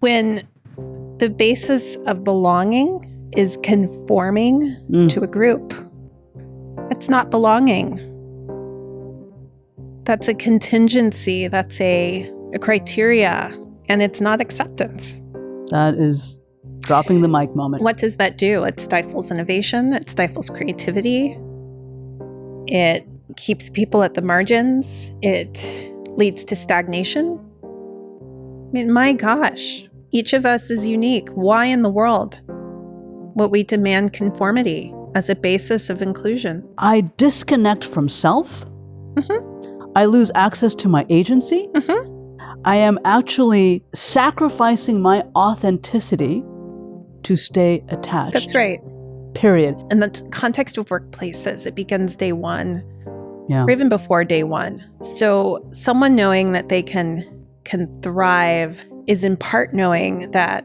When the basis of belonging is conforming to a group, it's not belonging. That's a contingency. That's a criteria, and it's not acceptance. That is dropping the mic moment. What does that do? It stifles innovation. It stifles creativity. It keeps people at the margins. It leads to stagnation. I mean, my gosh, each of us is unique. Why in the world would we demand conformity as a basis of inclusion? I disconnect from self. I lose access to my agency. I am actually sacrificing my authenticity to stay attached. That's right. Period. In the context of workplaces, it begins day one, Yeah. or even before day one. So someone knowing that they can thrive is in part knowing that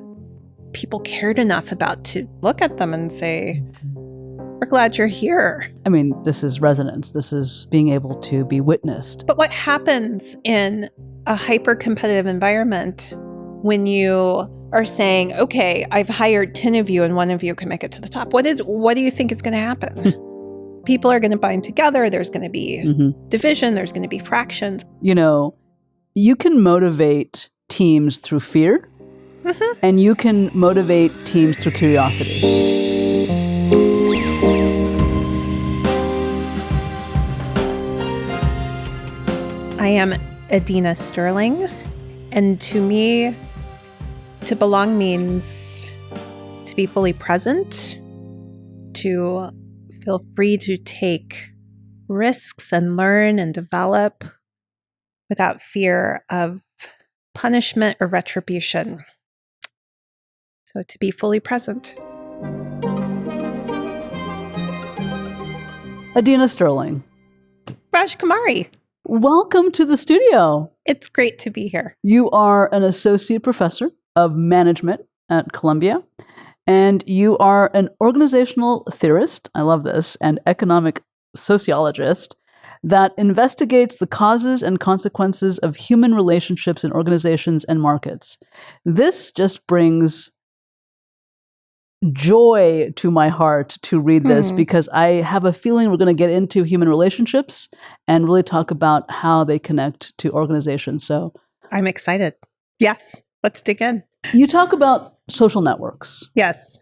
people cared enough about to look at them and say, we're glad you're here. I mean, this is resonance. This is being able to be witnessed. But what happens in a hyper-competitive environment when you are saying, okay, I've hired 10 of you and one of you can make it to the top? What do you think is going to happen? People are going to bind together. There's going to be division. There's going to be fractions. You know, you can motivate teams through fear, and you can motivate teams through curiosity. I am Adina Sterling, and to me, to belong means to be fully present, to feel free to take risks and learn and develop without fear of punishment or retribution. So to be fully present. Adina Sterling. Rajkumari. Welcome to the studio. It's great to be here. You are an associate professor of management at Columbia, and you are an organizational theorist, I love this, and economic sociologist that investigates the causes and consequences of human relationships in organizations and markets. This just brings joy to my heart to read this because I have a feeling we're going to get into human relationships and really talk about how they connect to organizations. So I'm excited. Yes, let's dig in. You talk about social networks. Yes.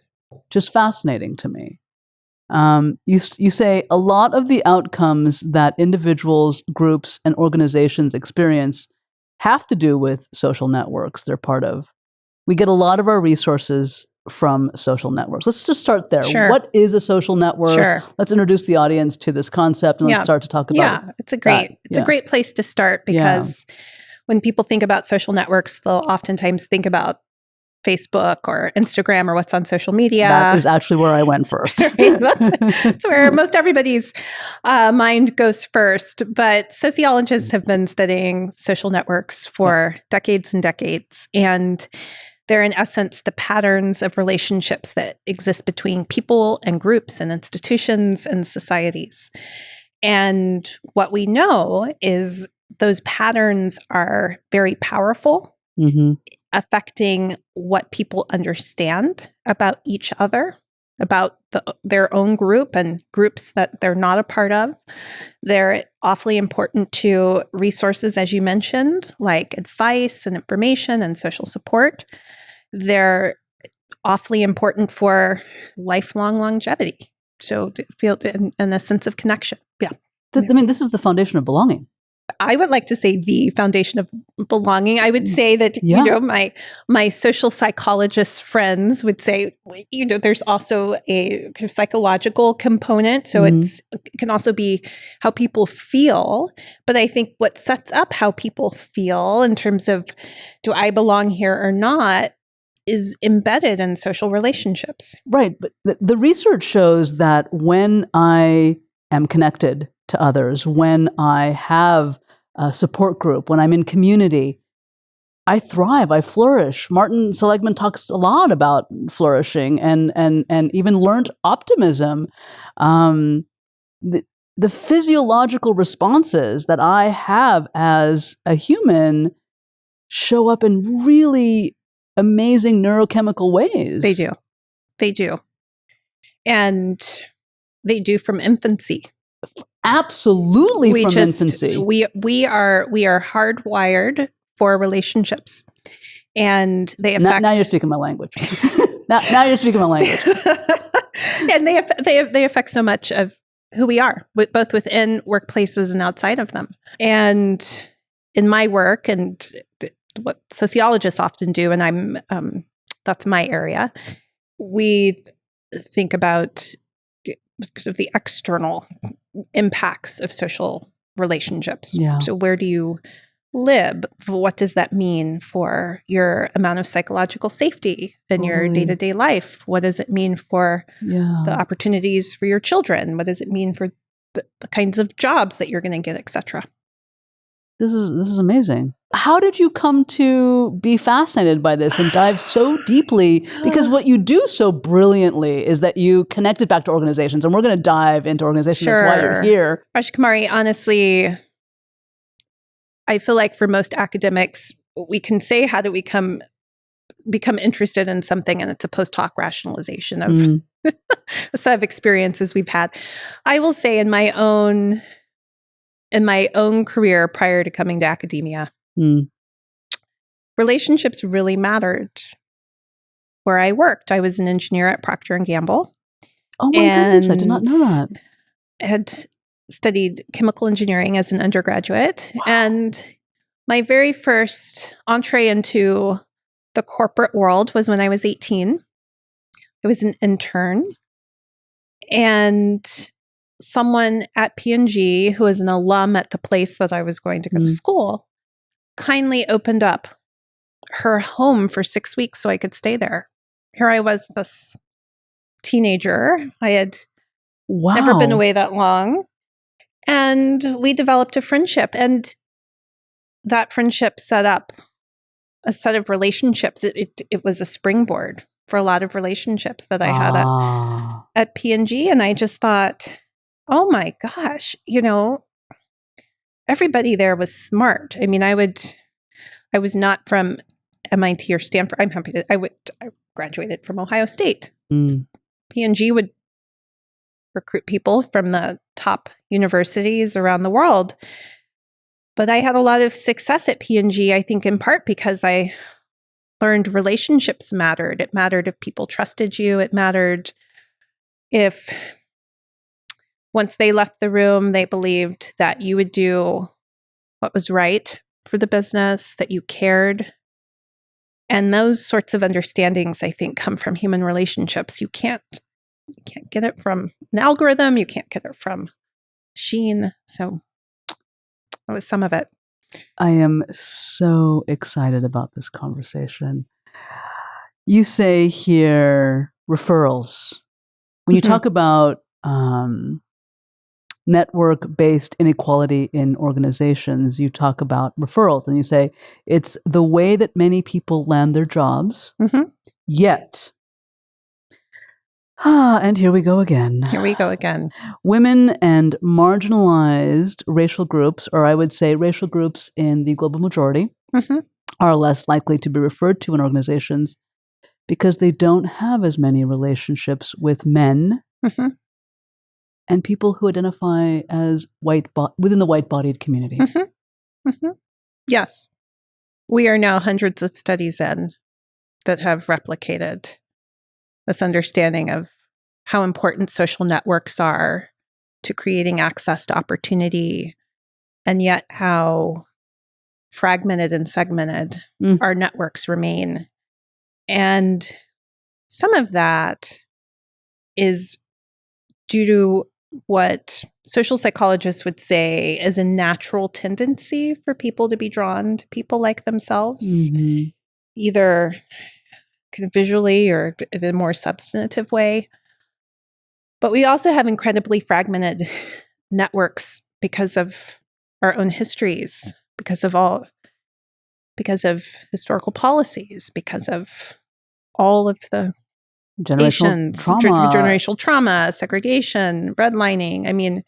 Just fascinating to me. You say a lot of the outcomes that individuals, groups, and organizations experience have to do with social networks they're part of. We get a lot of our resources from social networks. Let's just start there. Sure. What is a social network? Sure. Let's introduce the audience to this concept and let's start to talk about it. It's a great place to start because when people think about social networks, they'll oftentimes think about Facebook or Instagram or what's on social media. That is actually where I went first. That's where most everybody's mind goes first. But sociologists have been studying social networks for decades and decades. And they're in essence the patterns of relationships that exist between people and groups and institutions and societies. And what we know is those patterns are very powerful, affecting what people understand about each other, about their own group and groups that they're not a part of. They're awfully important to resources, as you mentioned, like advice and information and social support. They're awfully important for lifelong longevity. So feel in a sense of connection. I mean, this is the foundation of belonging. I would like to say the foundation of belonging. I would say that, you know, my social psychologist friends would say, you know, there's also a kind of psychological component. So it can also be how people feel. But I think what sets up how people feel in terms of, do I belong here or not, is embedded in social relationships. Right. But the research shows that when I am connected to others, when I have a support group, when I'm in community, I thrive, I flourish. Martin Seligman talks a lot about flourishing and even learned optimism. The physiological responses that I have as a human show up in really amazing neurochemical ways. They do. They do. And they do from infancy. Absolutely from infancy. We are hardwired for relationships. And they affect... Now you're speaking my language. now you're speaking my language. And they affect so much of who we are, both within workplaces and outside of them. And in my work, and what sociologists often do, and that's my area, we think about the external impacts of social relationships. Yeah. So where do you live? What does that mean for your amount of psychological safety in your day-to-day life? What does it mean for the opportunities for your children? What does it mean for the kinds of jobs that you're going to get, etc.? This is amazing. How did you come to be fascinated by this and dive so deeply? Because what you do so brilliantly is that you connect it back to organizations, and we're going to dive into organizations. Sure. That's why you're here. Rajkumari, honestly, I feel like for most academics, we can say, how do we become interested in something? And it's a post hoc rationalization of a set of experiences we've had. I will say in my own career prior to coming to academia, relationships really mattered where I worked. I was an engineer at Procter & Gamble. Oh my goodness, I did not know that. I had studied chemical engineering as an undergraduate. Wow. And my very first entree into the corporate world was when I was 18. I was an intern. And someone at P&G, who was an alum at the place that I was going to go to school, kindly opened up her home for 6 weeks so I could stay there. Here I was, this teenager. I had never been away that long. And we developed a friendship. And that friendship set up a set of relationships. It was a springboard for a lot of relationships that I had at P&G. And I just thought, oh my gosh, everybody there was smart. I mean, I was not from MIT or Stanford. I'm happy I graduated from Ohio State. P&G would recruit people from the top universities around the world. But I had a lot of success at P&G, I think in part because I learned relationships mattered. It mattered if people trusted you. It mattered if once they left the room, they believed that you would do what was right for the business, that you cared. And those sorts of understandings, I think, come from human relationships. You can't get it from an algorithm. You can't get it from machine. So that was some of it. I am so excited about this conversation. You say here referrals. When you talk about network-based inequality in organizations, you talk about referrals, and you say it's the way that many people land their jobs, yet... and here we go again. Women and marginalized racial groups, or I would say racial groups in the global majority, are less likely to be referred to in organizations because they don't have as many relationships with men and people who identify as within the white-bodied community. Yes. We are now hundreds of studies in that have replicated this understanding of how important social networks are to creating access to opportunity, and yet how fragmented and segmented our networks remain. And some of that is due to what social psychologists would say is a natural tendency for people to be drawn to people like themselves, either kind of visually or in a more substantive way. But we also have incredibly fragmented networks because of our own histories, because of historical policies, because of all of the generational trauma, segregation, redlining. I mean,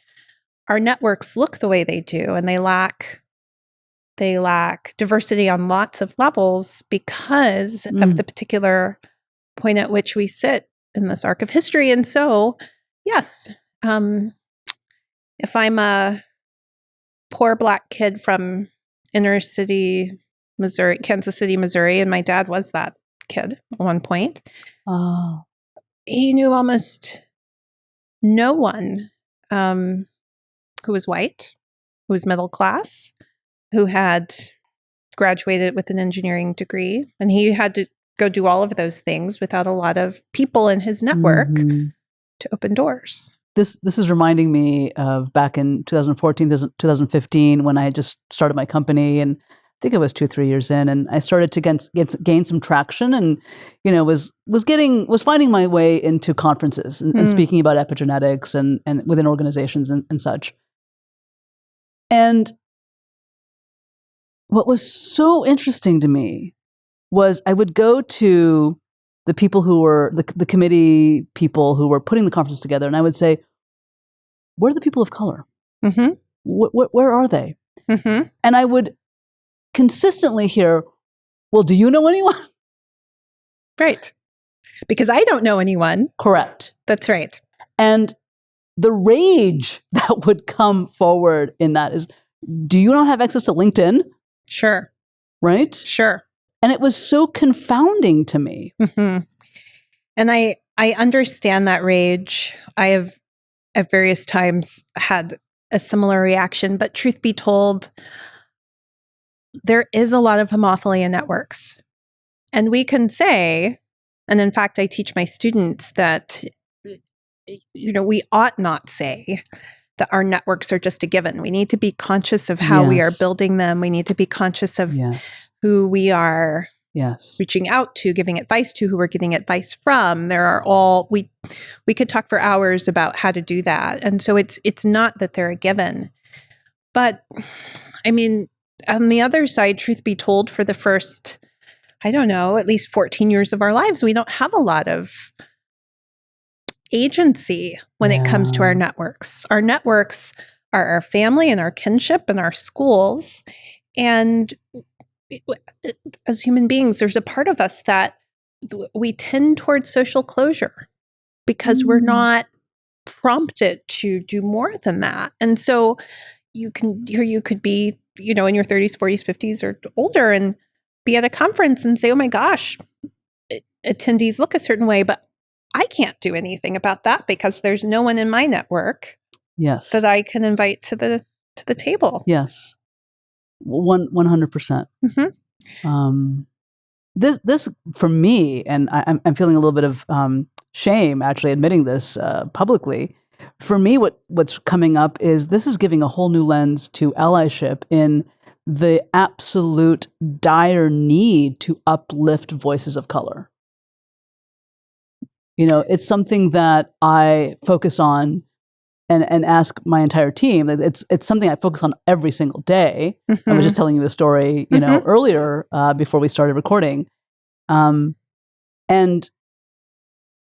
our networks look the way they do, and they lack They lack diversity on lots of levels because of the particular point at which we sit in this arc of history. And so, yes, if I'm a poor Black kid from inner city Missouri, Kansas City, Missouri, and my dad was that kid at one point, he knew almost no one who was white, who was middle class, who had graduated with an engineering degree. And he had to go do all of those things without a lot of people in his network to open doors. This is reminding me of back in 2014, 2015, when I had just started my company, and I think it was 2-3 years in, and I started to gain some traction, and was finding my way into conferences and speaking about epigenetics and within organizations and such. And what was so interesting to me was I would go to the people who were the committee people who were putting the conference together, and I would say, "Where are the people of color? Where are they?" And I would consistently hear, "Well, do you know anyone?" Right. Because I don't know anyone. Correct. That's right. And the rage that would come forward in that is, do you not have access to LinkedIn? Sure. Right? Sure. And it was so confounding to me. And I understand that rage. I have at various times had a similar reaction, but truth be told, there is a lot of homophily in networks. And we can say, and in fact, I teach my students that, we ought not say that our networks are just a given. We need to be conscious of how we are building them. We need to be conscious of who we are reaching out to, giving advice to, who we're getting advice from. There are we could talk for hours about how to do that. And so it's not that they're a given. But I mean, on the other side, truth be told, for the first, at least 14 years of our lives, we don't have a lot of agency when it comes to our networks. Our networks are our family and our kinship and our schools. And as human beings, there's a part of us that we tend towards social closure because we're not prompted to do more than that. And so you could be, in your 30s, 40s, 50s, or older and be at a conference and say, oh my gosh, attendees look a certain way, but I can't do anything about that because there's no one in my network that I can invite to the table. Yes. 100%. This for me, and I'm feeling a little bit of shame actually admitting this publicly. For me, what's coming up is this is giving a whole new lens to allyship in the absolute dire need to uplift voices of color. It's something that I focus on and ask my entire team. It's something I focus on every single day. I was just telling you a story, earlier before we started recording. And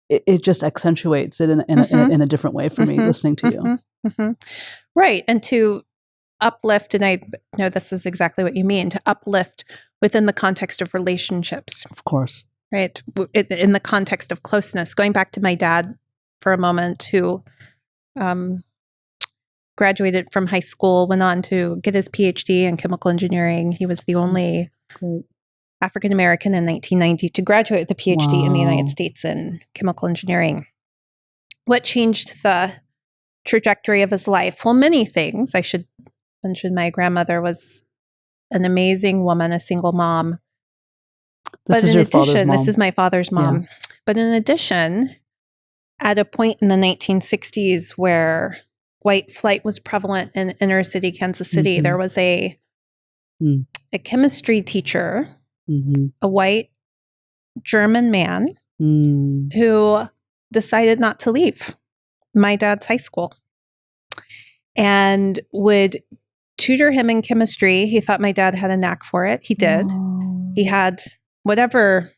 it just accentuates it in a different way for me listening to you. Right. And to uplift, and I know this is exactly what you mean, to uplift within the context of relationships. Of course. Right. In the context of closeness. Going back to my dad for a moment, who graduated from high school, went on to get his PhD in chemical engineering. He was the only African American in 1990 to graduate with a PhD in the United States in chemical engineering. What changed the trajectory of his life? Well, many things. I should mention my grandmother was an amazing woman, a single mom. But in addition, this is my father's mom. Yeah. But in addition, at a point in the 1960s where white flight was prevalent in inner city Kansas City, there was a chemistry teacher, a white German man who decided not to leave my dad's high school and would tutor him in chemistry. He thought my dad had a knack for it. He did. He had whatever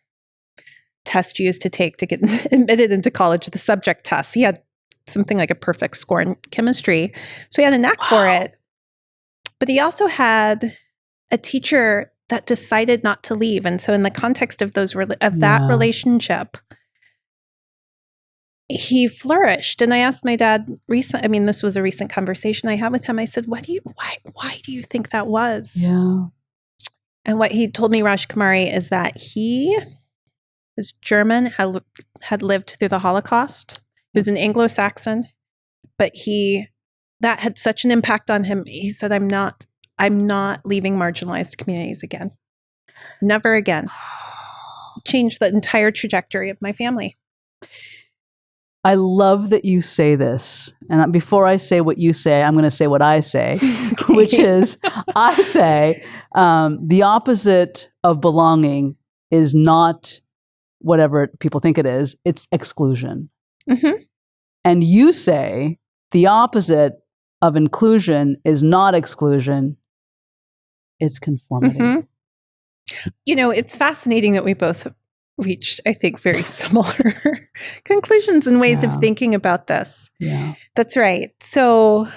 test you used to take to get admitted into college, the subject test. He had something like a perfect score in chemistry. So he had a knack for it. But he also had a teacher that decided not to leave. And so in the context of that relationship, he flourished. And I asked my dad this was a recent conversation I had with him. I said, why do you think that was? Yeah. And what he told me, Rajkumari, is that he is German, had lived through the Holocaust. He was an Anglo-Saxon, but that had such an impact on him. He said, I'm not leaving marginalized communities again. Never again. Changed the entire trajectory of my family. I love that you say this. And before I say what you say, I'm going to say what I say, Okay. which is I say the opposite of belonging is not whatever people think it is. It's exclusion. Mm-hmm. And you say the opposite of inclusion is not exclusion. It's conformity. Mm-hmm. It's fascinating that we both reached, I think, very similar conclusions and ways of thinking about this. Yeah. That's right. So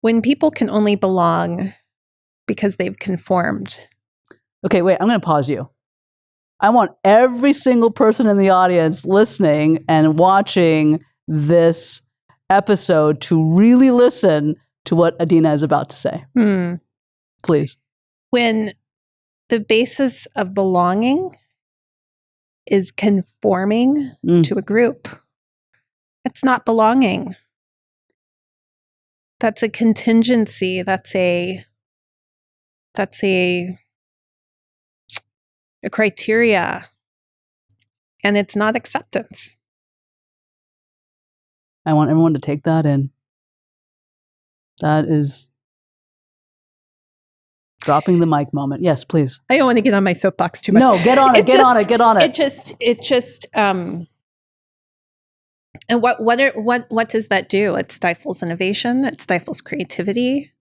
when people can only belong because they've conformed. Okay, wait, I'm going to pause you. I want every single person in the audience listening and watching this episode to really listen to what Adina is about to say. Please. When the basis of belonging is conforming to a group, it's not belonging. That's a contingency. That's a criteria. And it's not acceptance. I want everyone to take that in. That is dropping the mic moment. Yes, please. I don't want to get on my soapbox too much. No, get on it. Get on it. And what does that do? It stifles innovation. It stifles creativity.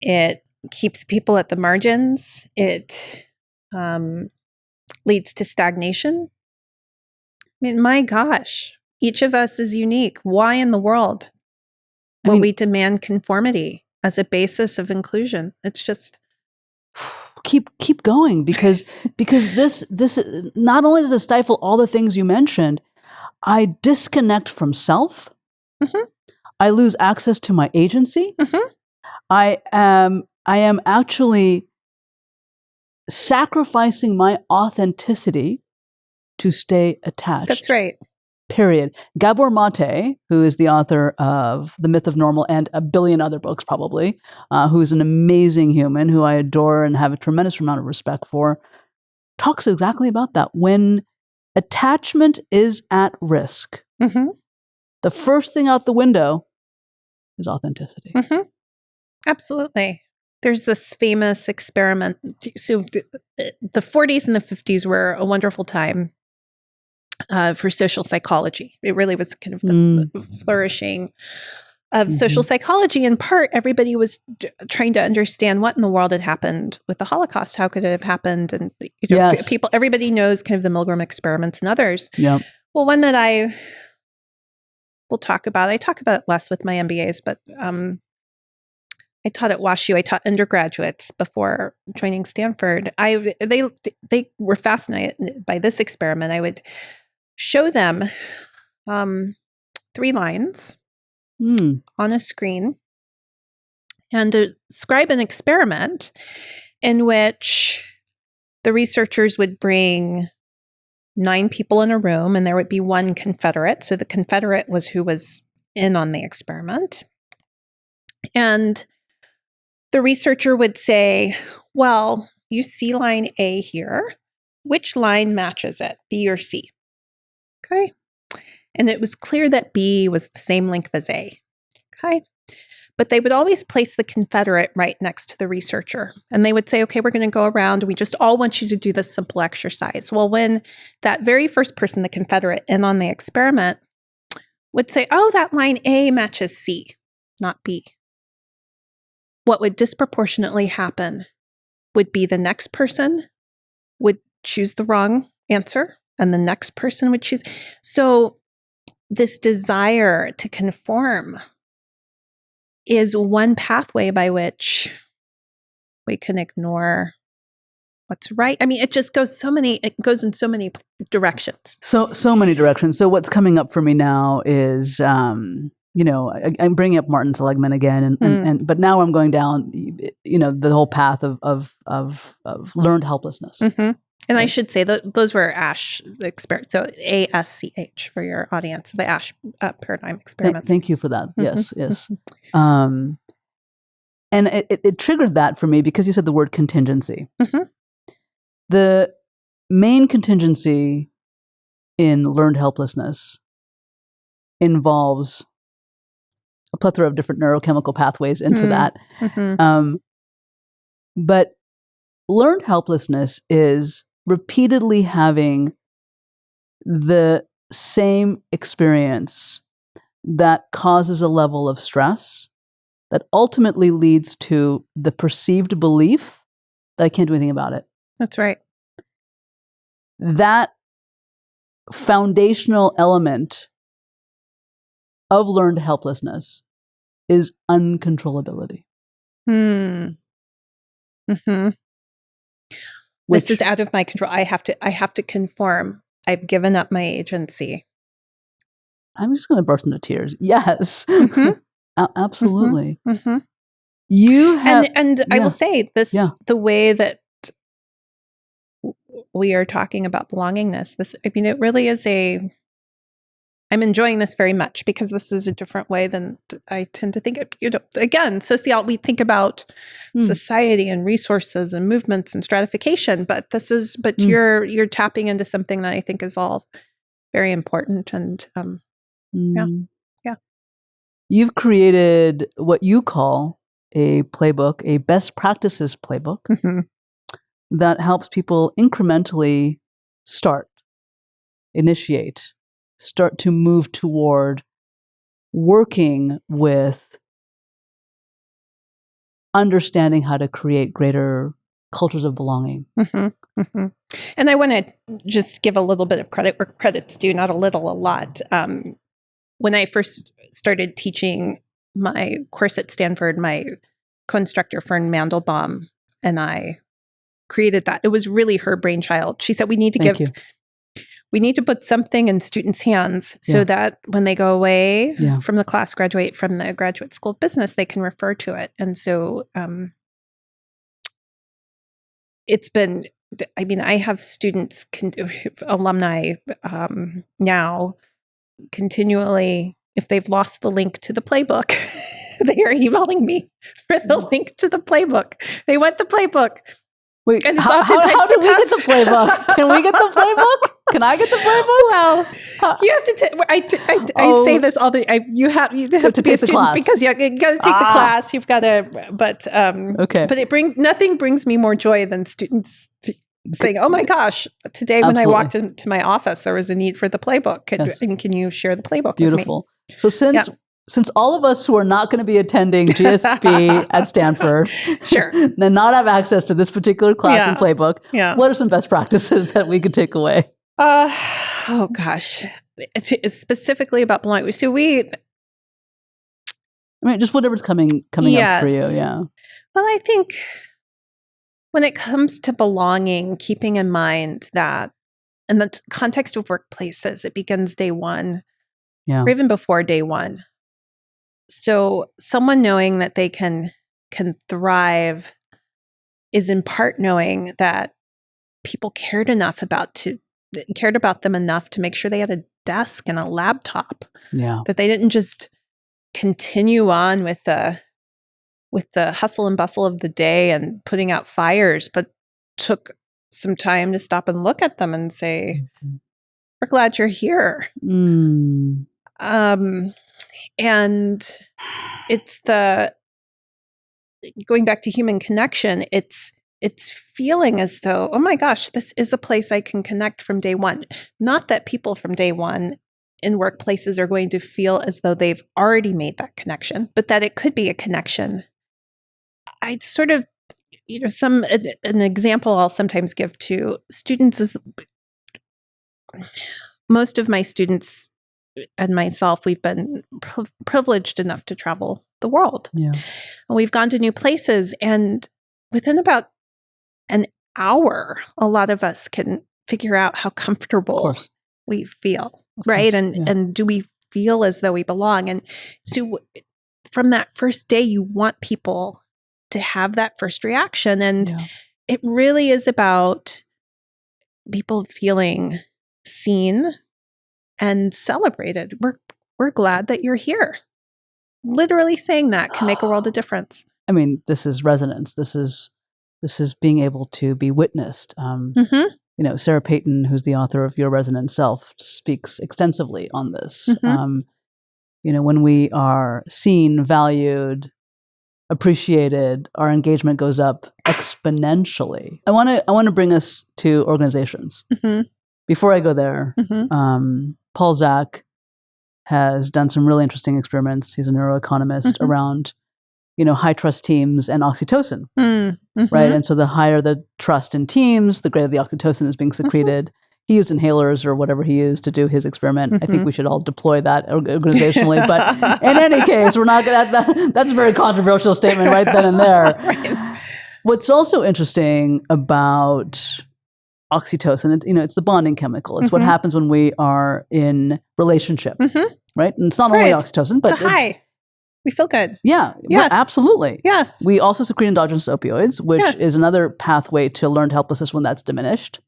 It keeps people at the margins. It leads to stagnation. I mean, my gosh, each of us is unique. Why in the world will we demand conformity as a basis of inclusion? It's just keep going because this not only does it stifle all the things you mentioned, I disconnect from self. Mm-hmm. I lose access to my agency. Mm-hmm. I am actually sacrificing my authenticity to stay attached. That's right. Period. Gabor Mate, who is the author of The Myth of Normal and a billion other books probably, who is an amazing human who I adore and have a tremendous amount of respect for, talks exactly about that. When attachment is at risk, the first thing out the window is authenticity. Mm-hmm. Absolutely. There's this famous experiment. So the 40s and the 50s were a wonderful time for social psychology. It really was kind of this flourishing of social psychology. In part, everybody was trying to understand what in the world had happened with the Holocaust. How could it have happened? And everybody knows kind of the Milgram experiments and others. Yeah. Well, one that I will talk about. I talk about it less with my MBAs, but I taught at WashU. I taught undergraduates before joining Stanford. They were fascinated by this experiment. I would show them 3 lines on a screen and describe an experiment in which the researchers would bring 9 people in a room, and there would be one Confederate. So the Confederate was who was in on the experiment. And the researcher would say, well, you see line A here. Which line matches it, B or C? Okay. And it was clear that B was the same length as A. Okay. But they would always place the Confederate right next to the researcher. And they would say, okay, we're going to go around. We just all want you to do this simple exercise. Well, when that very first person, the Confederate, in on the experiment, would say, oh, that line A matches C, not B. What would disproportionately happen would be the next person would choose the wrong answer, and the next person would choose. So this desire to conform is one pathway by which we can ignore what's right. I mean, it just goes in so many directions. So many directions. So what's coming up for me now is, I'm bringing up Martin Seligman again, but now I'm going down, the whole path of learned helplessness. Mm-hmm. And I should say that those were ASH experiments. So ASCH for your audience, the ASH paradigm experiments. Thank you for that. Mm-hmm. Yes. And it triggered that for me because you said the word contingency. Mm-hmm. The main contingency in learned helplessness involves a plethora of different neurochemical pathways into that. Mm-hmm. But learned helplessness is repeatedly having the same experience that causes a level of stress that ultimately leads to the perceived belief that I can't do anything about it. That's right. That foundational element of learned helplessness is uncontrollability. Mm-hmm. This is out of my control. I have to conform. I've given up my agency. I'm just going to burst into tears. Yes. Mm-hmm. Absolutely. Mm-hmm. You have, and I will say this: the way that we are talking about belongingness. It really is I'm enjoying this very much because this is a different way than I tend to think of. Again, we think about society and resources and movements and stratification, but you're tapping into something that I think is all very important. And yeah. You've created what you call a playbook, a best practices playbook that helps people incrementally initiate, start to move toward working with understanding how to create greater cultures of belonging. Mm-hmm. Mm-hmm. And I want to just give a little bit of credit where credit's due, not a little, a lot. When I first started teaching my course at Stanford, my co-instructor, Fern Mandelbaum, and I created that. It was really her brainchild. She said, we need to put something in students' hands so that when they go away from the class, graduate from the Graduate School of Business, they can refer to it. And so it's been, I have students, alumni now continually, if they've lost the link to the playbook, they are emailing me for the link to the playbook. They want the playbook. Wait, and it's how do we get the playbook? Can we get the playbook? Can I get the playbook? Well, you have to. I say this all the. You have to be a student because you got to take the class. You've got to. But okay. But nothing brings me more joy than students saying, "Oh my gosh, today when I walked into my office, there was a need for the playbook. And can you share the playbook Beautiful. with me?" So since all of us who are not going to be attending GSB at Stanford and not have access to this particular class and playbook, what are some best practices that we could take away? Oh gosh, it's specifically about belonging. So just whatever's coming up for you. Yeah. Well, I think when it comes to belonging, keeping in mind that in the context of workplaces, it begins day one, or even before day one. So someone knowing that they can thrive is in part knowing that people cared about them enough to make sure they had a desk and a laptop. Yeah. That they didn't just continue on with the hustle and bustle of the day and putting out fires, but took some time to stop and look at them and say, "We're glad you're here." And it's going back to human connection, it's feeling as though, oh my gosh, this is a place I can connect from day one. Not that people from day one in workplaces are going to feel as though they've already made that connection, but that it could be a connection. I sort of, an example I'll sometimes give to students is most of my students and myself, we've been privileged enough to travel the world. Yeah. And we've gone to new places. And within about an hour, a lot of us can figure out how comfortable we feel, right? And do we feel as though we belong? And so from that first day, you want people to have that first reaction. And it really is about people feeling seen and celebrated. We're glad that you're here. Literally saying that can make a world of difference. I mean, this is resonance. This is being able to be witnessed. You know, Sarah Payton, who's the author of Your Resonant Self, speaks extensively on this. You know, when we are seen, valued, appreciated, our engagement goes up exponentially. I want to bring us to organizations. Before I go there, Paul Zak has done some really interesting experiments. He's a neuroeconomist around, you know, high trust teams and oxytocin, right? And so the higher the trust in teams, the greater the oxytocin is being secreted. He used inhalers or whatever he used to do his experiment. I think we should all deploy that organizationally. But in any case, we're not going. That's a very controversial statement right then and there. Right. What's also interesting about oxytocin, you know, it's the bonding chemical. It's what happens when we are in relationship, right? And it's not only oxytocin, but it's a high. We feel good. Yeah, yes. Absolutely. Yes. We also secrete endogenous opioids, which is another pathway to learned helplessness when that's diminished.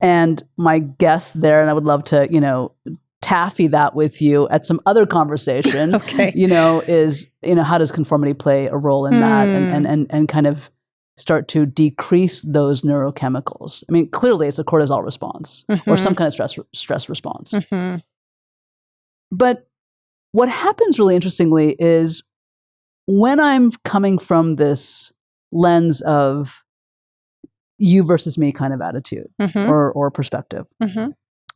And my guess there, and I would love to, you know, taffy that with you at some other conversation, you know, is, you know, how does conformity play a role in that and kind of start to decrease those neurochemicals? I mean, clearly it's a cortisol response or some kind of stress response. But what happens really interestingly is when I'm coming from this lens of you versus me kind of attitude or perspective,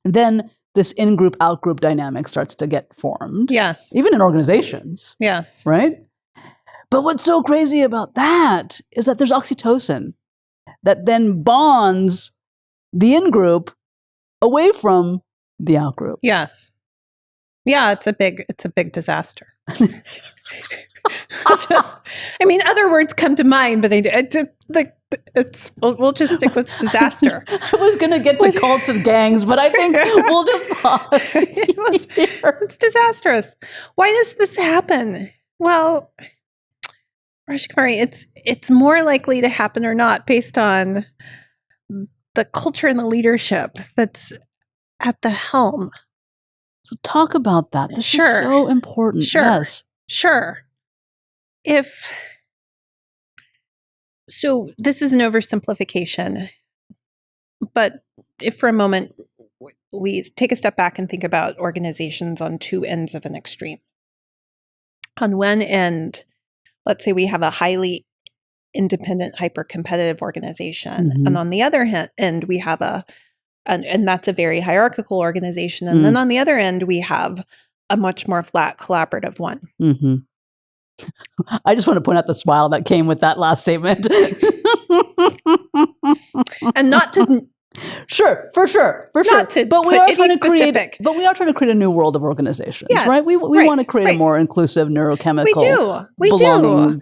then this in-group, out-group dynamic starts to get formed. Yes. Even in organizations. Yes. Right? But what's so crazy about that is that there's oxytocin that then bonds the in-group away from the out-group. Yes. Yeah, it's a big disaster. Other words come to mind, but we'll just stick with disaster. I was going to get to cults and gangs, but I think we'll just pause. It's disastrous. Why does this happen? Well, Rajkumari, it's more likely to happen or not based on the culture and the leadership that's at the helm. So talk about that. This is so important. Yes. Sure. So this is an oversimplification, but if for a moment we take a step back and think about organizations on two ends of an extreme. On one end, let's say we have a highly independent, hyper-competitive organization. And on the other end, we have and that's a very hierarchical organization. And then on the other end, we have a much more flat, collaborative one. I just want to point out the smile that came with that last statement. And not to... Sure. But we are trying to create a new world of organizations, right? We want to create a more inclusive neurochemical We belonging.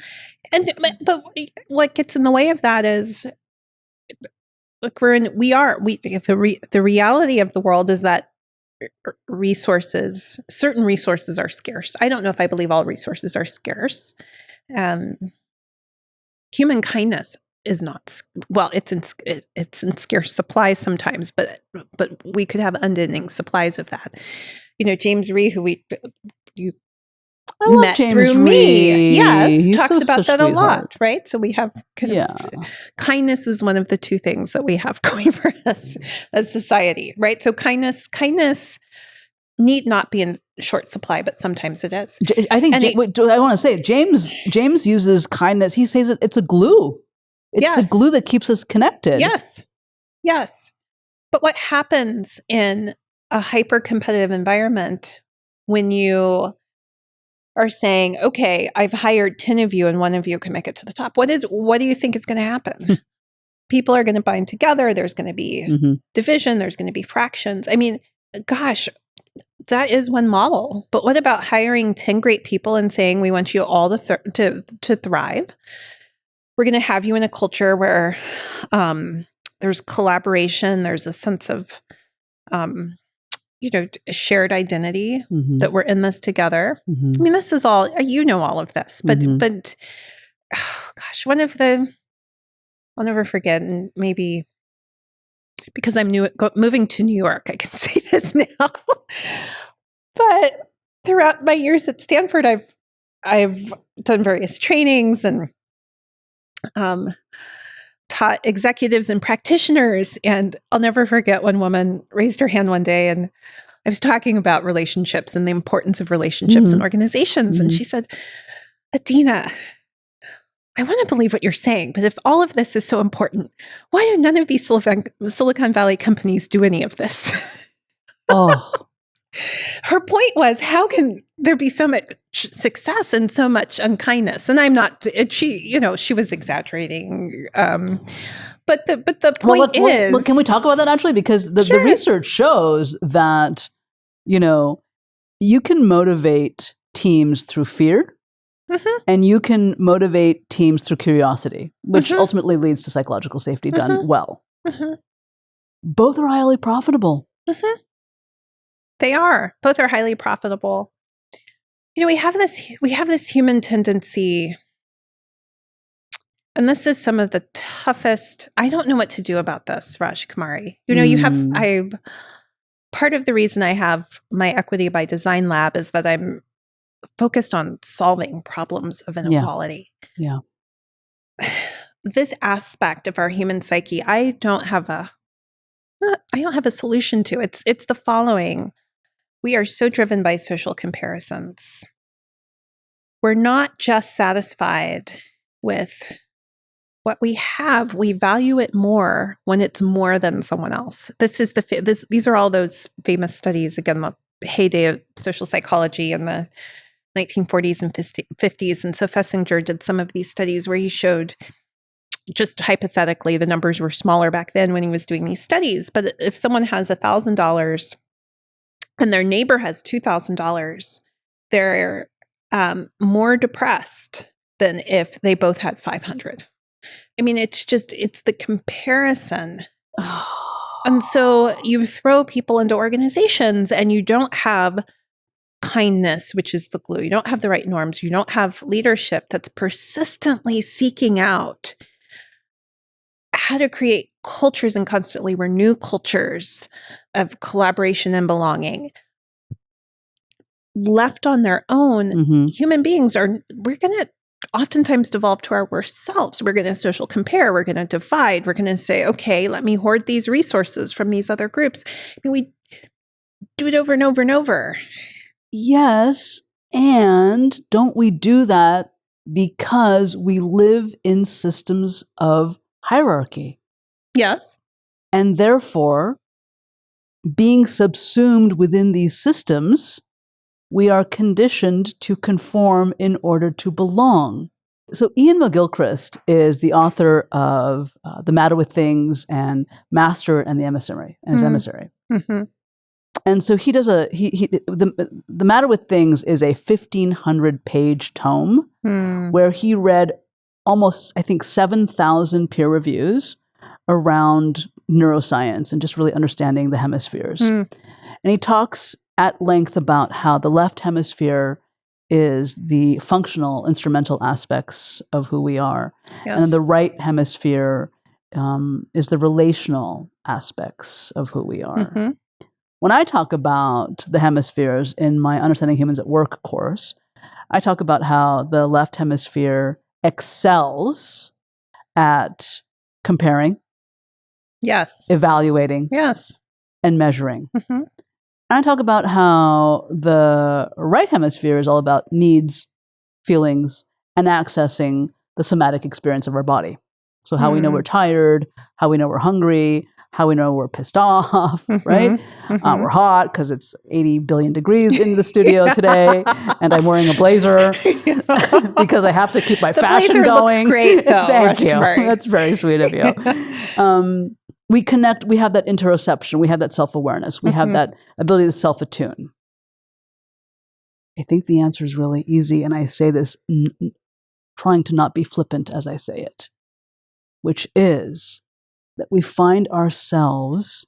do. But what gets in the way of that is, look, the reality of the world is that certain resources are scarce. I don't know if I believe all resources are scarce. Human kindness is not, well, it's in scarce supplies sometimes, but we could have unending supplies of that. You know, James Rhee, who you met James through Rhee. me, He's talks about that a sweetheart. lot, right? So we have kindness is one of the two things that we have going for us as society, right? So kindness need not be in short supply, but sometimes it is. I think, I want to say, James uses kindness. He says it's a glue. It's the glue that keeps us connected. Yes. But what happens in a hyper-competitive environment when you are saying, okay, I've hired 10 of you and one of you can make it to the top. What do you think is going to happen? People are going to bind together. There's going to be division. There's going to be fractions. I mean, gosh, that is one model. But what about hiring 10 great people and saying, we want you all to thrive? We're going to have you in a culture where there's collaboration, there's a sense of, shared identity, that we're in this together. I mean, this is all, all of this, but oh gosh, I'll never forget, and maybe because I'm moving to New York, I can say this now. But throughout my years at Stanford, I've done various trainings and taught executives and practitioners. And I'll never forget one woman raised her hand one day, and I was talking about relationships and the importance of relationships in organizations. And she said, Adina, I want to believe what you're saying, but if all of this is so important, why do none of these Silicon Valley companies do any of this? Oh. Her point was, how can there be so much success and so much unkindness? And I'm not, she was exaggerating. But the point is... Can we talk about that actually? Because the research shows that, you can motivate teams through fear. And you can motivate teams through curiosity, which ultimately leads to psychological safety done well. Both are highly profitable. They are. Both are highly profitable. We have this human tendency, and this is some of the toughest. I don't know what to do about this, Rajkumari. Part of the reason I have my Equity by Design lab is that I'm focused on solving problems of inequality. Yeah. This aspect of our human psyche, I don't have a solution to. It's the following. We are so driven by social comparisons. We're not just satisfied with what we have. We value it more when it's more than someone else. These are all those famous studies, again, the heyday of social psychology in the 1940s and 50s. And so Fessinger did some of these studies where he showed, just hypothetically, the numbers were smaller back then when he was doing these studies. But if someone has $1,000 and their neighbor has $2,000, they're more depressed than if they both had 500. I mean, it's the comparison. And so you throw people into organizations and you don't have kindness, which is the glue. You don't have the right norms. You don't have leadership that's persistently seeking out how to create cultures and constantly renew cultures of collaboration and belonging. Left on their own, human beings we're going to oftentimes devolve to our worst selves. We're going to social compare. We're going to divide. We're going to say, okay, let me hoard these resources from these other groups. I mean, we do it over and over and over. Yes. And don't we do that because we live in systems of hierarchy? Yes. And therefore, being subsumed within these systems, we are conditioned to conform in order to belong. So Ian McGilchrist is the author of The Matter with Things and Master and the Emissary, and his Emissary. And so he does the Matter with Things is a 1,500-page tome where he read almost, I think, 7,000 peer reviews around neuroscience and just really understanding the hemispheres. And he talks at length about how the left hemisphere is the functional, instrumental aspects of who we are. Yes. And then the right hemisphere is the relational aspects of who we are. When I talk about the hemispheres in my Understanding Humans at Work course, I talk about how the left hemisphere excels at comparing, evaluating, and measuring. And I talk about how the right hemisphere is all about needs, feelings, and accessing the somatic experience of our body. So how we know we're tired, how we know we're hungry, how we know we're pissed off, right? We're hot because it's 80 billion degrees in the studio today, and I'm wearing a blazer because I have to keep my fashion going. Looks great, though. Thank you. That's very sweet of you. We connect. We have that interoception. We have that self-awareness. We have that ability to self-attune. I think the answer is really easy, and I say this trying to not be flippant as I say it, which is that we find ourselves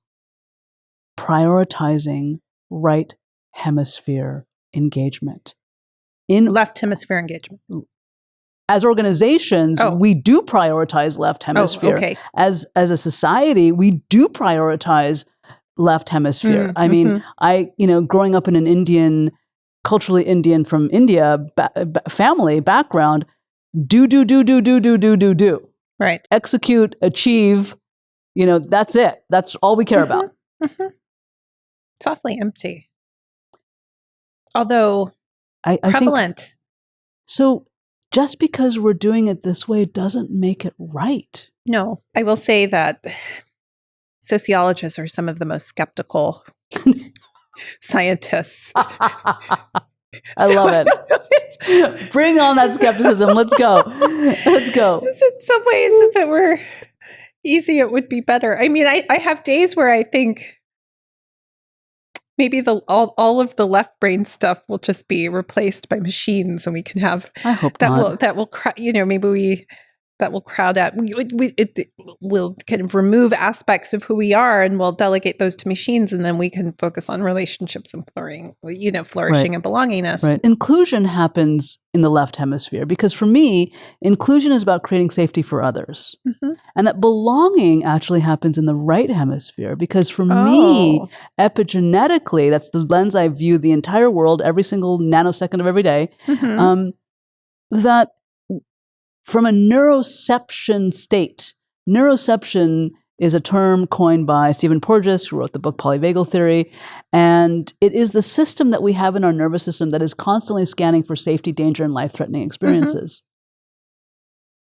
prioritizing right hemisphere engagement. In left hemisphere engagement. As organizations, we do prioritize left hemisphere. Okay. As a society, we do prioritize left hemisphere. I mean, growing up in an culturally Indian from India family background, do. Right. Execute, achieve, that's it. That's all we care about. It's awfully empty. Although I prevalent. Think, so just because we're doing it this way doesn't make it right. No, I will say that sociologists are some of the most skeptical scientists. I love it. Bring on that skepticism. Let's go. Let's go. In some ways, if it were easy, it would be better. I mean, I have days where I think maybe all of the left brain stuff will just be replaced by machines, and we can have. I hope that not. That will crowd out. It will kind of remove aspects of who we are, and we'll delegate those to machines, and then we can focus on relationships and flourishing Right. and belongingness. Right. Inclusion happens in the left hemisphere because for me, inclusion is about creating safety for others. Mm-hmm. And that belonging actually happens in the right hemisphere because for me, epigenetically, that's the lens I view the entire world, every single nanosecond of every day, that from a neuroception state, neuroception is a term coined by Stephen Porges, who wrote the book Polyvagal Theory, and it is the system that we have in our nervous system that is constantly scanning for safety, danger, and life-threatening experiences.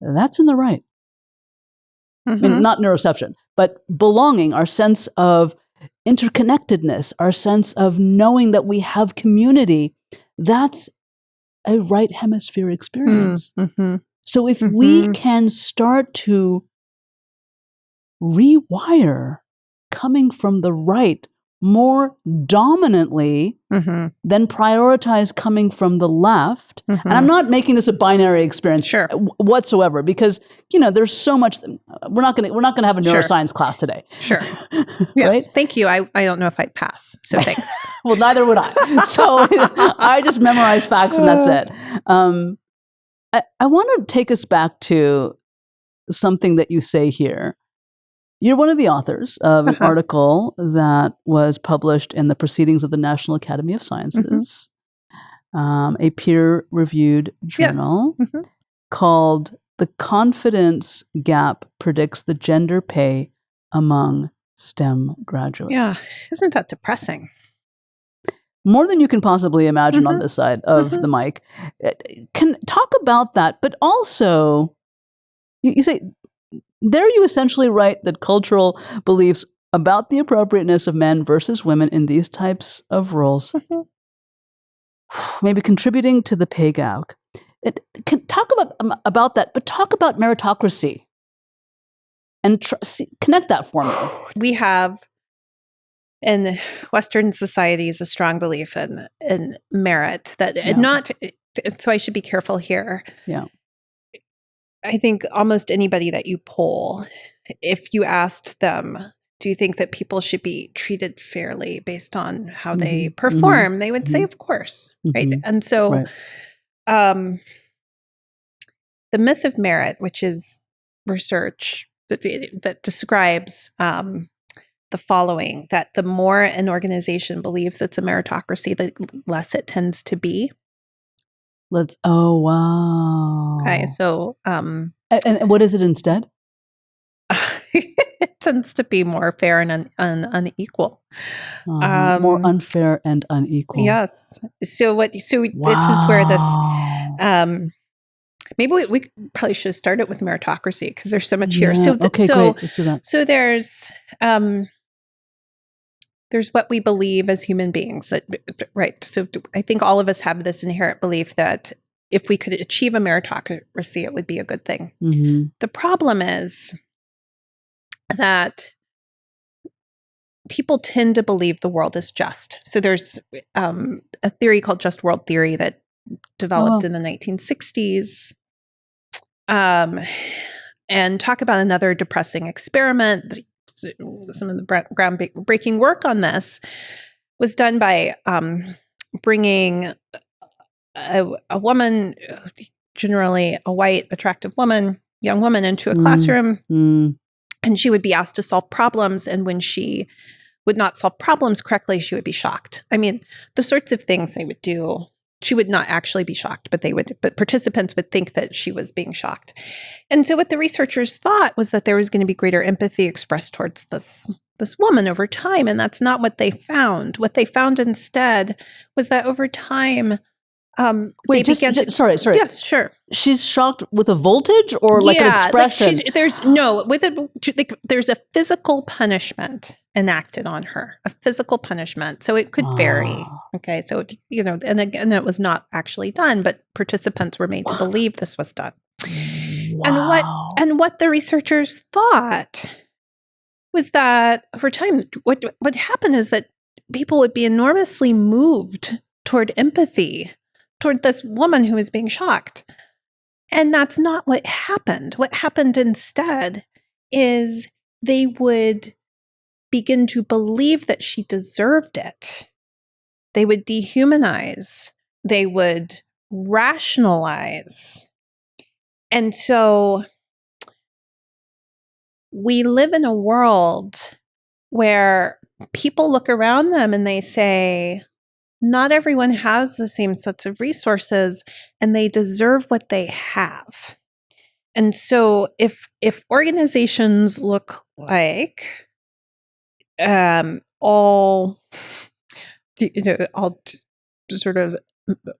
That's in the right. I mean, not neuroception, but belonging, our sense of interconnectedness, our sense of knowing that we have community, that's a right hemisphere experience. So if we can start to rewire coming from the right more dominantly than prioritize coming from the left. And I'm not making this a binary experience whatsoever because, there's so much, we're not going to have a neuroscience class today. Sure. Yes. Right? Thank you. I don't know if I'd pass. So thanks. Well, neither would I. So I just memorize facts and that's it. I want to take us back to something that you say here. You're one of the authors of an article that was published in the Proceedings of the National Academy of Sciences, a peer-reviewed journal called "The Confidence Gap Predicts the Gender Pay Among STEM Graduates." Yeah, isn't that depressing? More than you can possibly imagine on this side of the mic. Can talk about that, but also, you say, there you essentially write that cultural beliefs about the appropriateness of men versus women in these types of roles maybe contributing to the pay gap. Can talk about that, but talk about meritocracy and connect that for me. We have in Western societies a strong belief in merit so I should be careful here. Yeah. I think almost anybody that you poll, if you asked them, do you think that people should be treated fairly based on how they perform? They would say, of course, right? And so the myth of merit, which is research that describes the following, that the more an organization believes it's a meritocracy, the less it tends to be. Oh, wow. Okay, so... and what is it instead? It tends to be more fair and unequal. More unfair and unequal. Yes. So this is where this... maybe we probably should have started with meritocracy because there's so much here. So great. Let's do that. So there's what we believe as human beings, right? So I think all of us have this inherent belief that if we could achieve a meritocracy, it would be a good thing. The problem is that people tend to believe the world is just. So there's a theory called just world theory that developed in the 1960s. And talk about another depressing experiment. Some of the groundbreaking work on this was done by bringing a woman, generally a white, attractive woman, young woman, into a classroom. And she would be asked to solve problems. And when she would not solve problems correctly, she would be shocked. I mean, the sorts of things they would do, she would not actually be shocked, but participants would think that she was being shocked. And so what the researchers thought was that there was going to be greater empathy expressed towards this woman over time. And that's not what they found. What they found instead was that over time, wait, sorry. Yes, sure. She's shocked with a voltage or like an expression? There's a physical punishment enacted on her, a physical punishment. So it could vary. Okay. So, and again, it was not actually done, but participants were made to believe this was done. Wow. And what the researchers thought was that over time, what happened is that people would be enormously moved toward empathy toward this woman who was being shocked. And that's not what happened. What happened instead is they would begin to believe that she deserved it. They would dehumanize. They would rationalize. And so we live in a world where people look around them and they say, not everyone has the same sets of resources, and they deserve what they have. And so if organizations look like all sort of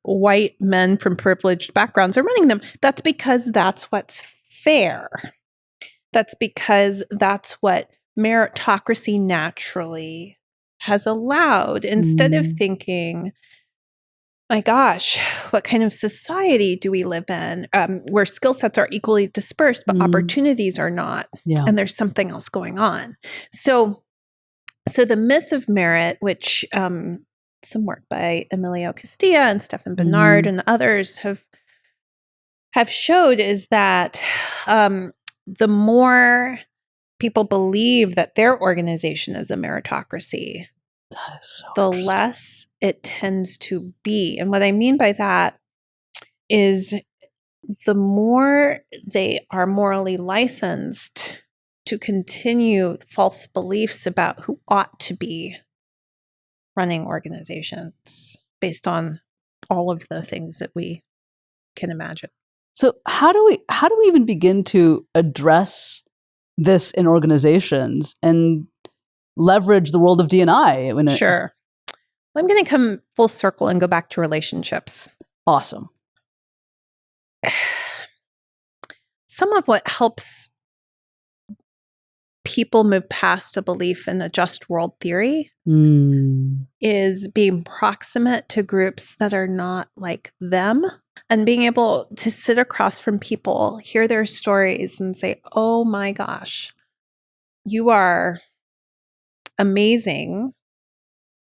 white men from privileged backgrounds are running them, that's because that's what's fair. That's because that's what meritocracy naturally has allowed, instead of thinking, my gosh, what kind of society do we live in where skill sets are equally dispersed, but opportunities are not, and there's something else going on. So the myth of merit, which some work by Emilio Castilla and Stefan Bernard and others have showed, is that the more people believe that their organization is a meritocracy, that is so the less it tends to be. And what I mean by that is the more they are morally licensed to continue false beliefs about who ought to be running organizations based on all of the things that we can imagine. So how do we even begin to address this in organizations and leverage the world of D&I? Sure. I'm going to come full circle and go back to relationships. Awesome. Some of what helps people move past a belief in a just world theory is being proximate to groups that are not like them, and being able to sit across from people, hear their stories, and say, oh my gosh, you are amazing.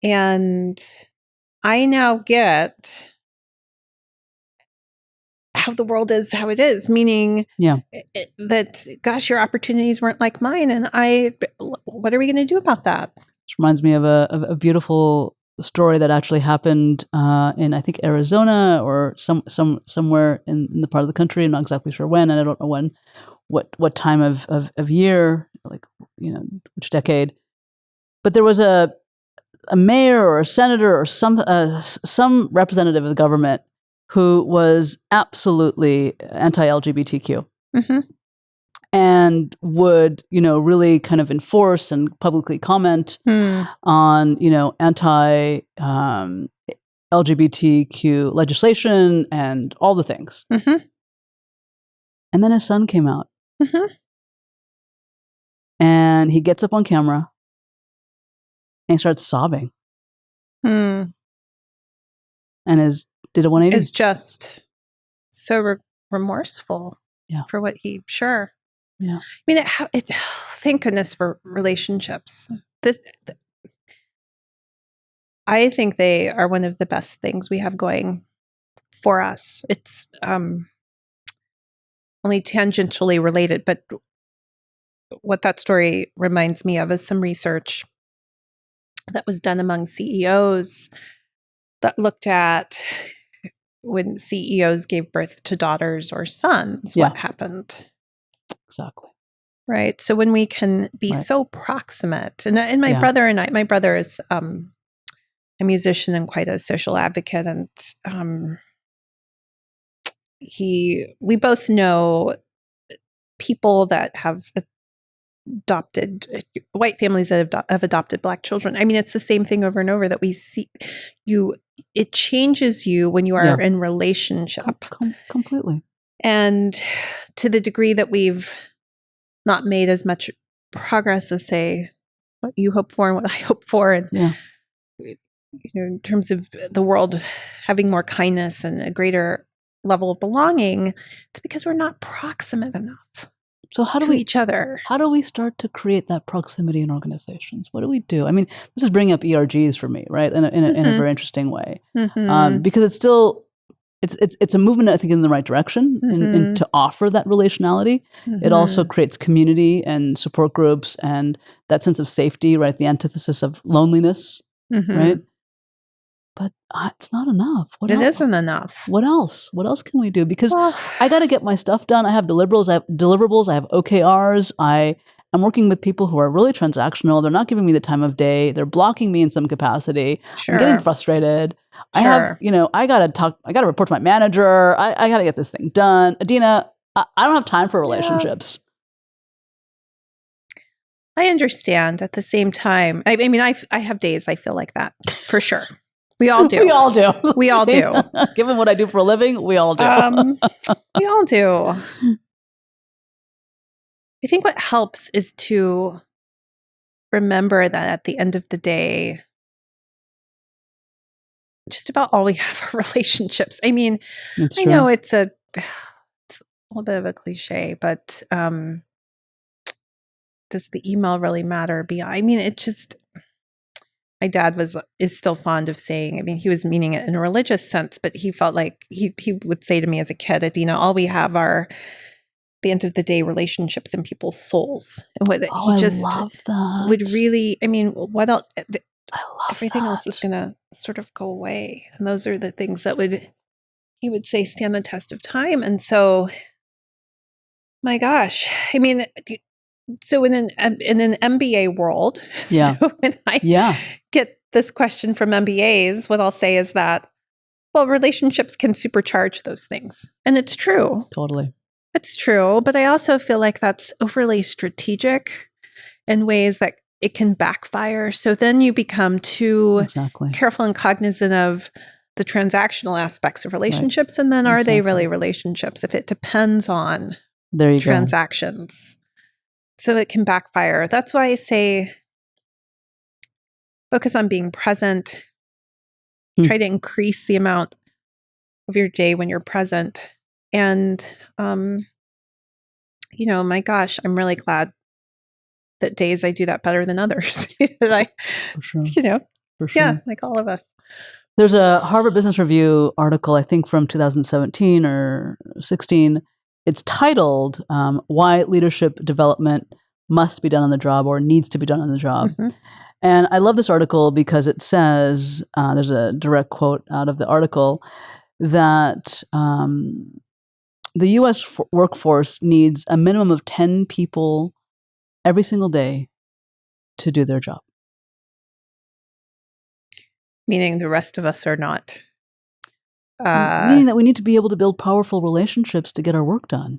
And I now get how the world is how it is, meaning that, gosh, your opportunities weren't like mine. And what are we going to do about that? Which reminds me of a beautiful story that actually happened in, I think, Arizona or somewhere in the part of the country. I'm not exactly sure when, and I don't know when, what time of year, like, which decade. But there was a mayor or a senator or some representative of the government who was absolutely anti-LGBTQ and would, really kind of enforce and publicly comment on, anti-LGBTQ legislation and all the things. And then his son came out. And he gets up on camera and he starts sobbing. And did a 180. Is just so remorseful for what he, I mean, thank goodness for relationships. I think they are one of the best things we have going for us. It's only tangentially related, but what that story reminds me of is some research that was done among CEOs that looked at when CEOs gave birth to daughters or sons, what happened. Exactly. Right. So when we can be so proximate, and my brother and I, my brother is a musician and quite a social advocate, and we both know people that have adopted white families that have adopted Black children. I mean, it's the same thing over and over that we see. It changes you when you are in relationship completely, and to the degree that we've not made as much progress as, say, what you hope for and what I hope for, and in terms of the world having more kindness and a greater level of belonging, it's because we're not proximate enough. So how do to each other? How do we start to create that proximity in organizations? What do we do? I mean, this is bringing up ERGs for me, right? In a very interesting way, because it's still it's a movement, I think, in the right direction, in to offer that relationality. It also creates community and support groups and that sense of safety, right? The antithesis of loneliness, right? But it's not enough. It isn't enough. What else? What else can we do? Because I got to get my stuff done. I have deliverables. I have OKRs. I am working with people who are really transactional. They're not giving me the time of day. They're blocking me in some capacity. I'm getting frustrated. I have, I got to report to my manager. I got to get this thing done. Adina, I don't have time for relationships. I understand. At the same time, I mean, I have days I feel like that, for sure. We all do. We all do. We all do. Given what I do for a living, we all do. We all do. I think what helps is to remember that at the end of the day, just about all we have are relationships. I mean, I know it's a little bit of a cliche, but does the email really matter? I mean, it just... My dad is still fond of saying, I mean, he was meaning it in a religious sense, but he felt like he would say to me as a kid, Adina, all we have are, at the end of the day, relationships in people's souls. And he just would really, I mean, what else? Everything else is going to sort of go away. And those are the things that he would say, stand the test of time. And so, my gosh, I mean, so in an MBA world, so when I get this question from MBAs, what I'll say is that, well, relationships can supercharge those things. And it's true. Totally. It's true. But I also feel like that's overly strategic in ways that it can backfire. So then you become too careful and cognizant of the transactional aspects of relationships. And then are they really relationships if it depends on transactions? So it can backfire. That's why I say focus on being present. Try to increase the amount of your day when you're present. And, my gosh, I'm really glad that days I do that better than others. Like all of us. There's a Harvard Business Review article, I think from 2017 or 16. It's titled, Why Leadership Development Must Be Done on the Job or Needs to Be Done on the Job. And I love this article because it says, there's a direct quote out of the article, that the U.S. workforce needs a minimum of 10 people every single day to do their job. Meaning the rest of us are not. Meaning that we need to be able to build powerful relationships to get our work done.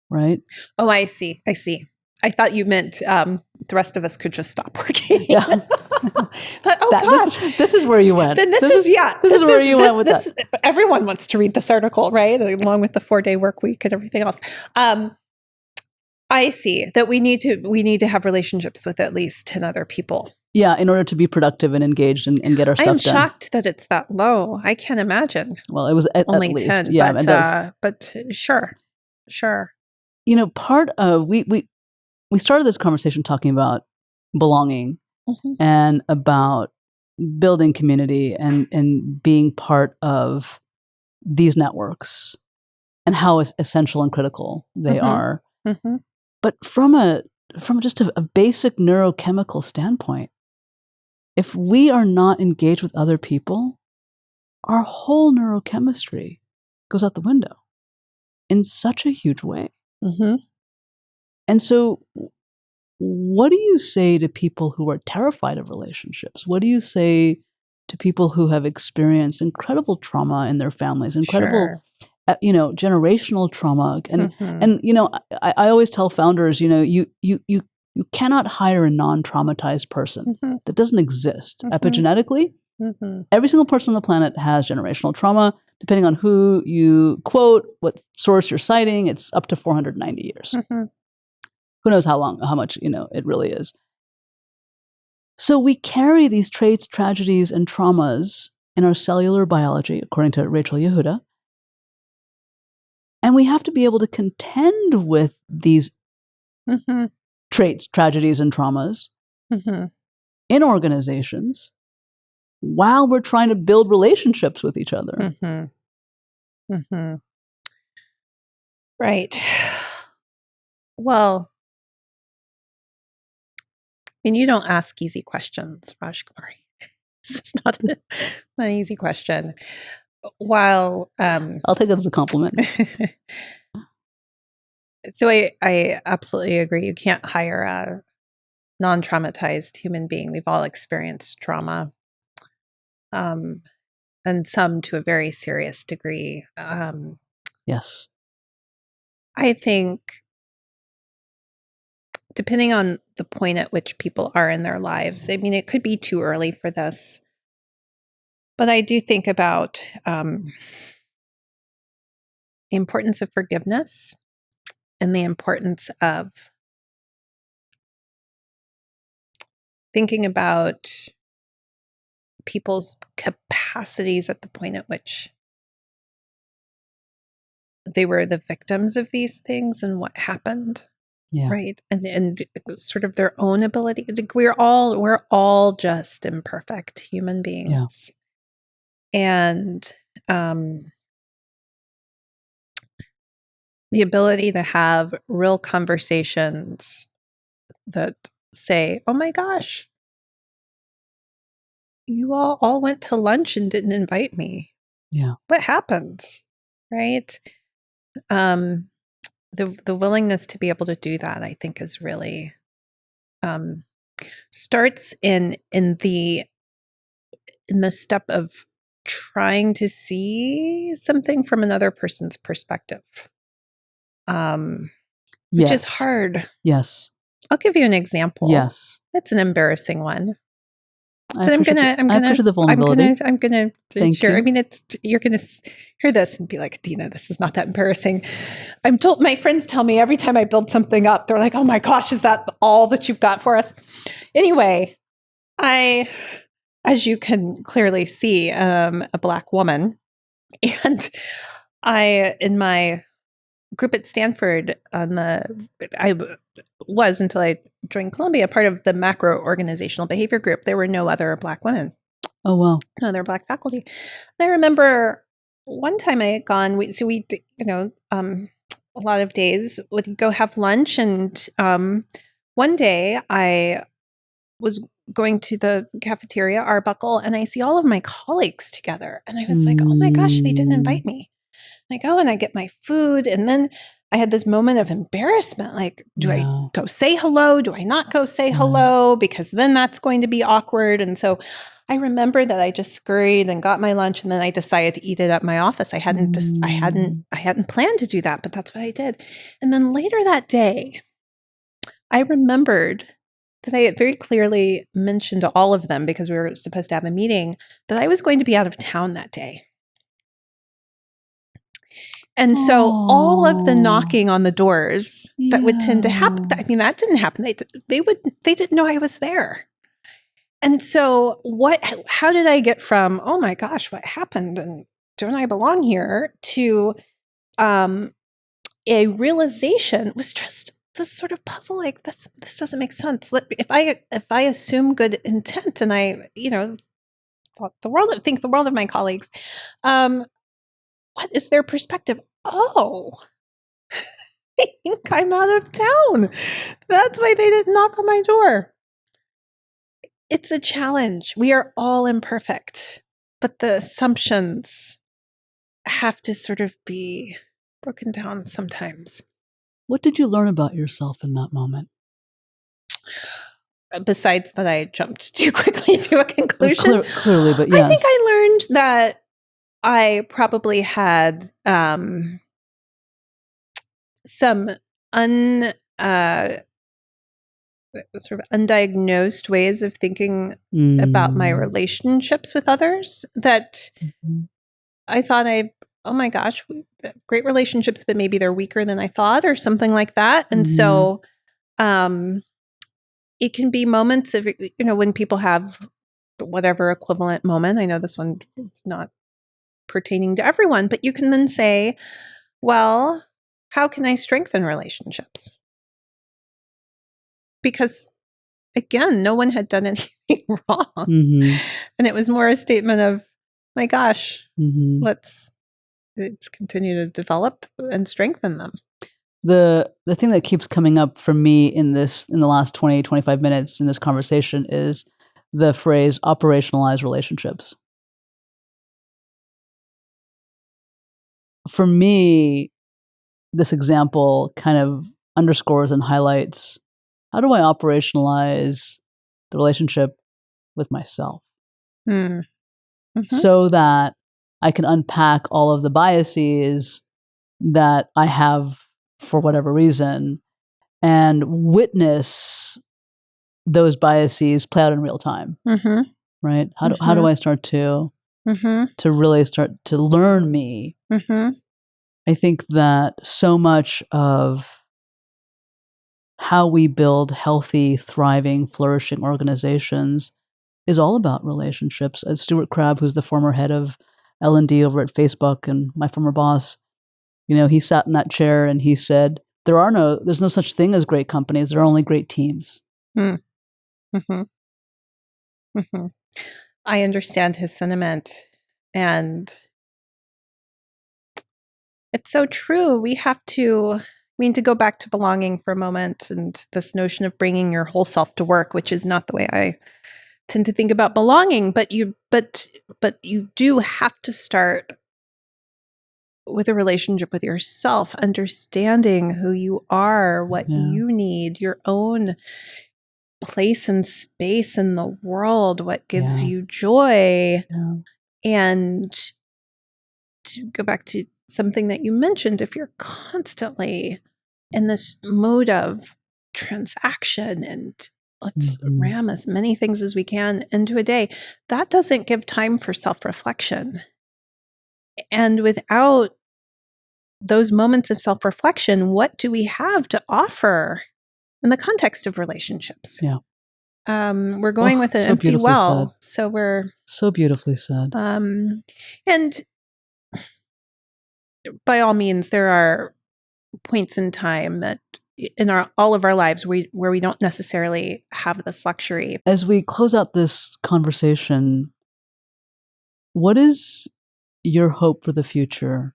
Right? Oh, I see. I thought you meant the rest of us could just stop working. Gosh. This is where you went. Then this is where you went with this. Everyone wants to read this article, right? Along with the 4-day work week and everything else. I see that we need to have relationships with at least 10 other people. Yeah, in order to be productive and engaged and get our stuff done. I'm shocked that it's that low. I can't imagine. Well, it was only at least 10. Yeah, but sure. Part of we started this conversation talking about belonging and about building community and being part of these networks and how essential and critical they are. But from just a basic neurochemical standpoint, if we are not engaged with other people, our whole neurochemistry goes out the window in such a huge way. And so what do you say to people who are terrified of relationships? What do you say to people who have experienced incredible trauma in their families, incredible, generational trauma? And I always tell founders, you cannot hire a non-traumatized person. That doesn't exist. Epigenetically, every single person on the planet has generational trauma. Depending on who you quote, what source you're citing, it's up to 490 years. Who knows how much, it really is. So we carry these traits, tragedies, and traumas in our cellular biology, according to Rachel Yehuda. And we have to be able to contend with these traits, tragedies, and traumas in organizations while we're trying to build relationships with each other. Right. Well, I mean, you don't ask easy questions, Rajkumari. This is not an easy question. While I'll take it as a compliment. So I absolutely agree. You can't hire a non-traumatized human being. We've all experienced trauma, and some to a very serious degree. Yes. I think, depending on the point at which people are in their lives, I mean, it could be too early for this, but I do think about the importance of forgiveness and the importance of thinking about people's capacities at the point at which they were the victims of these things and what happened. Yeah. Right. And sort of their own ability. We're all just imperfect human beings. Yeah. And the ability to have real conversations that say, oh my gosh, you all went to lunch and didn't invite me. Yeah. What happened? Right. The willingness to be able to do that, I think, is really starts in the step of trying to see something from another person's perspective, which is hard. Yes. I'll give you an example. Yes. It's an embarrassing one. I appreciate the vulnerability. I'm gonna Thank share. you. I mean, you're gonna hear this and be like, Adina, this is not that embarrassing. I'm told, my friends tell me every time I build something up, they're like, oh my gosh, is that all that you've got for us? Anyway, as you can clearly see, a Black woman, and in my group at Stanford, I was, until I joined Columbia, part of the macro organizational behavior group. There were no other Black women. Oh, wow. No other Black faculty. And I remember one time I had gone, a lot of days would go have lunch. And one day I was going to the cafeteria, Arbuckle, and I see all of my colleagues together. And I was like, oh my gosh, they didn't invite me. And I go and I get my food. And then I had this moment of embarrassment. Like, do I go say hello? Do I not go say hello? Because then that's going to be awkward. And so I remember that I just scurried and got my lunch, and then I decided to eat it at my office. I hadn't planned to do that, but that's what I did. And then later that day, I remembered that I had very clearly mentioned to all of them, because we were supposed to have a meeting, that I was going to be out of town that day. And so all of the knocking on the doors that would tend to happen, I mean, that didn't happen. They didn't know I was there. And so how did I get from, oh my gosh, what happened? And don't I belong here, to a realization was just this sort of puzzle, like, this doesn't make sense. If I assume good intent, and I, think the world of my colleagues. What is their perspective? Oh, I think I'm out of town. That's why they didn't knock on my door. It's a challenge. We are all imperfect, but the assumptions have to sort of be broken down sometimes. What did you learn about yourself in that moment? Besides that, I jumped too quickly to a conclusion. Clearly, but yes. I think I learned that I probably had some sort of undiagnosed ways of thinking about my relationships with others that I thought oh my gosh, great relationships, but maybe they're weaker than I thought or something like that. And so it can be moments of, when people have whatever equivalent moment. I know this one is not pertaining to everyone, but you can then say, well, how can I strengthen relationships? Because again, no one had done anything wrong. And it was more a statement of, my gosh, let's continue to develop and strengthen them. The thing that keeps coming up for me in the last 20, 25 minutes in this conversation is the phrase operationalize relationships. For me, this example kind of underscores and highlights, how do I operationalize the relationship with myself? So that I can unpack all of the biases that I have for whatever reason and witness those biases play out in real time. Right? How do I start to really start to learn me? I think that so much of how we build healthy, thriving, flourishing organizations is all about relationships. Stuart Crabb, who's the former head of L&D over at Facebook and my former boss, he sat in that chair and he said, there's no such thing as great companies. There are only great teams. I understand his sentiment, and it's so true. We have to go back to belonging for a moment and this notion of bringing your whole self to work, which is not the way I tend to think about belonging, but you do have to start with a relationship with yourself, understanding who you are, what you need, your own place and space in the world, what gives you joy. And to go back to something that you mentioned, if you're constantly in this mode of transaction and let's ram as many things as we can into a day, that doesn't give time for self-reflection. And without those moments of self-reflection, what do we have to offer in the context of relationships? We're going with an empty well. Said. So we're so beautifully said. And by all means, there are points in time that in all of our lives where we don't necessarily have this luxury. As we close out this conversation, what is your hope for the future?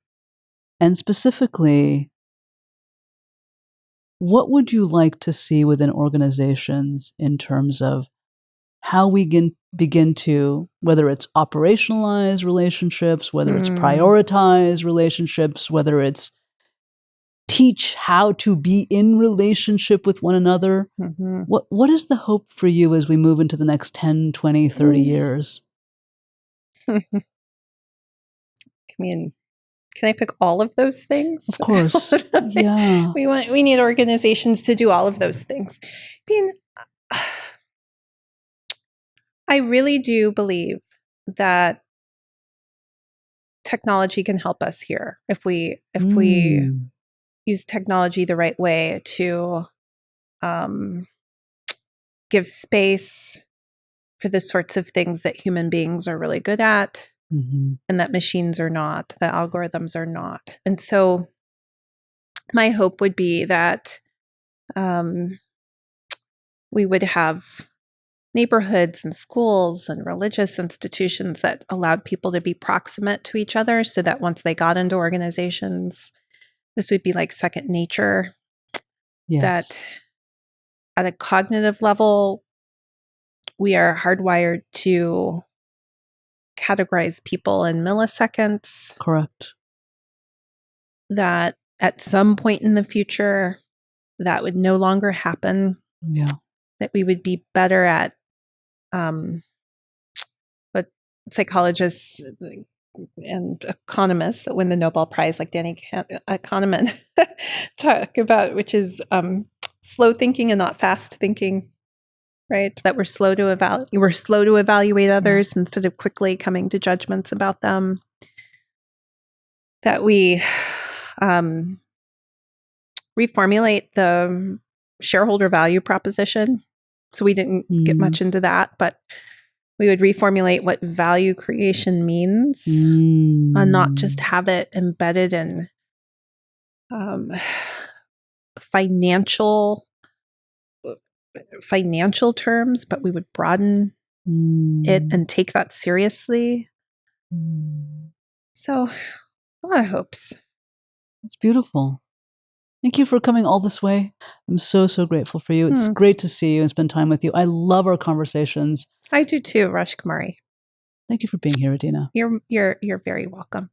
And specifically, what would you like to see within organizations in terms of how we begin to, whether it's operationalize relationships, whether it's prioritize relationships, whether it's teach how to be in relationship with one another? What is the hope for you as we move into the next 10, 20, 30 years? I mean, can I pick all of those things? Of course. Yeah. We need organizations to do all of those things. I mean, I really do believe that technology can help us here if we use technology the right way to give space for the sorts of things that human beings are really good at and that machines are not, that algorithms are not. And so my hope would be that we would have neighborhoods and schools and religious institutions that allowed people to be proximate to each other so that once they got into organizations, this would be like second nature. Yes. That at a cognitive level, we are hardwired to categorize people in milliseconds. Correct. That at some point in the future, that would no longer happen. Yeah. That we would be better at what psychologists and economists that win the Nobel Prize, like Danny Kahneman, talk about, which is slow thinking and not fast thinking, right? That we're slow to evaluate others instead of quickly coming to judgments about them. That we reformulate the shareholder value proposition. So we didn't get much into that, but we would reformulate what value creation means and not just have it embedded in financial terms, but we would broaden it and take that seriously. So a lot of hopes. It's beautiful. Thank you for coming all this way. I'm so, so grateful for you. It's great to see you and spend time with you. I love our conversations. I do too, Rajkumari. Thank you for being here, Adina. You're very welcome.